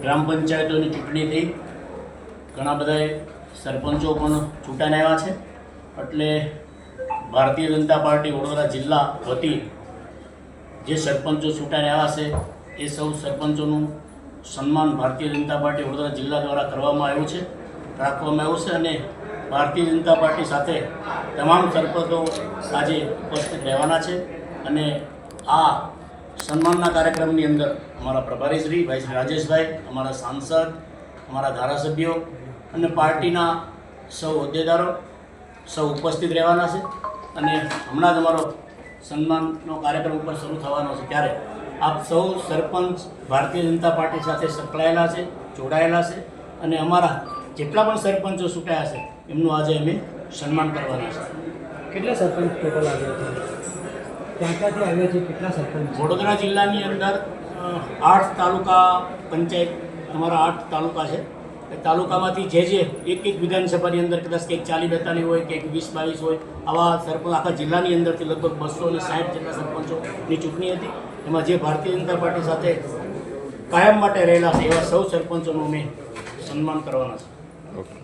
ગ્રામ પંચાયતોની ચૂંટણી થઈ, ઘણા બધા સરપંચો પણ ચૂંટાઈને આવ્યા છે. એટલે ભારતીય જનતા પાર્ટી વડોદરા જિલ્લા વતી જે સરપંચો ચૂંટાઈને આવ્યા છે એ સૌ સરપંચોનું સન્માન ભારતીય જનતા પાર્ટી વડોદરા જિલ્લા દ્વારા કરવામાં આવ્યું છે, રાખવામાં આવ્યું છે. અને ભારતીય જનતા પાર્ટી સાથે તમામ સરપંચો આજે ઉપસ્થિત રહેવાના છે. અને આ સન્માનના કાર્યક્રમની અંદર અમારા પ્રભારી શ્રી ભાઈ શ્રી રાજેશભાઈ, અમારા સાંસદ, અમારા ધારાસભ્યો અને પાર્ટીના સૌ હોદ્દેદારો સૌ ઉપસ્થિત રહેવાના છે. અને હમણાં જ અમારો સન્માનનો કાર્યક્રમ ઉપર શરૂ થવાનો છે, ત્યારે આપ સૌ સરપંચ ભારતીય જનતા પાર્ટી સાથે સંકળાયેલા છે, જોડાયેલા છે. અને અમારા જેટલા પણ સરપંચો ચૂંટાયા છે એમનું આજે અમે સન્માન કરવાના છે. કેટલા સરપંચ ટોટલ આવ્યા છે? ક્યાં ક્યાંથી આવ્યા છે? કેટલા સરપંચ? વડોદરા જિલ્લાની અંદર 8 તાલુકા પંચાયત, અમારા 8 તાલુકા છે. એ તાલુકામાંથી જે એક વિધાનસભાની અંદર કદાચ કંઈક 40-42 હોય, કંઈક 20-22 હોય, આવા સરપંચ આખા જિલ્લાની અંદરથી લગભગ 260 જેટલા સરપંચોની ચૂંટણી હતી. એમાં જે ભારતીય જનતા પાર્ટી સાથે કાયમ માટે રહેલા છે એવા સૌ સરપંચોનું અમે સન્માન કરવાના છે. ઓકે.